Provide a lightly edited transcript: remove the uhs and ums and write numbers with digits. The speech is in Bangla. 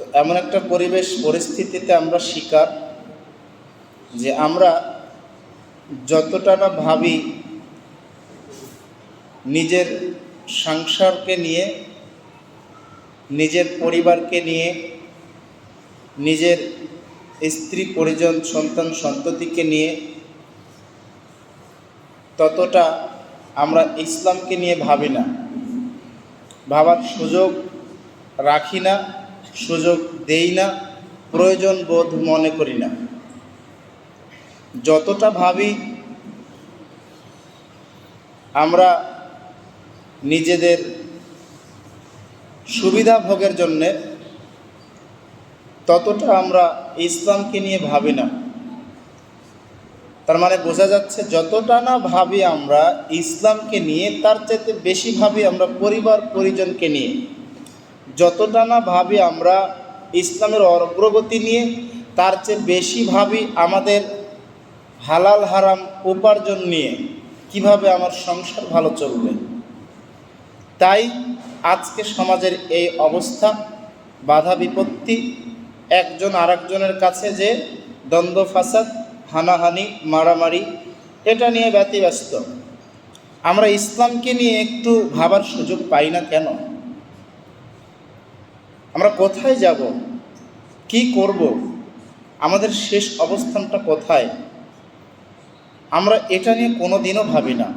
তো এমন একটা পরিবেশ পরিস্থিতিতে আমরা শিকার যে আমরা যতটা না ভাবি নিজের সংসারকে নিয়ে, নিজের পরিবারকে নিয়ে, নিজের স্ত্রী পরিজন সন্তান সন্ততিকে নিয়ে, ততটা আমরা ইসলামকে নিয়ে ভাবি না, ভাবার সুযোগ রাখি না, সুযোগ দেই না, প্রয়োজন বোধ মনে করি না। যতটা ভাবি আমরা নিজেদের সুবিধা ভোগের জন্যে, ততটা আমরা ইসলামকে নিয়ে ভাবি না। তার মানে বোঝা যাচ্ছে যতটা না ভাবি আমরা ইসলামকে নিয়ে, তার চাইতে বেশি ভাবি আমরা পরিবার পরিজনকে নিয়ে। যতটা না ভাবি আমরা ইসলামের অগ্রগতি নিয়ে, তার চেয়ে বেশি ভাবি আমাদের হালাল হারাম উপার্জন নিয়ে, কিভাবে আমার সংসার ভালো চলবে। তাই আজকে সমাজের এই অবস্থা, বাধা বিপত্তি, একজন আরেকজনের কাছে যে দ্বন্দ্ব ফাসাদ, হানাহানি, মারামারি, এটা নিয়ে ব্যতিব্যস্ত। আমরা ইসলামকে নিয়ে একটু ভাবার সুযোগ পাই না কেন? আমরা কোথায় যাব, কি করব, আমাদের শেষ অবস্থানটা কোথায়, আমরা এটা নিয়ে কোনো দিনও ভাবি না।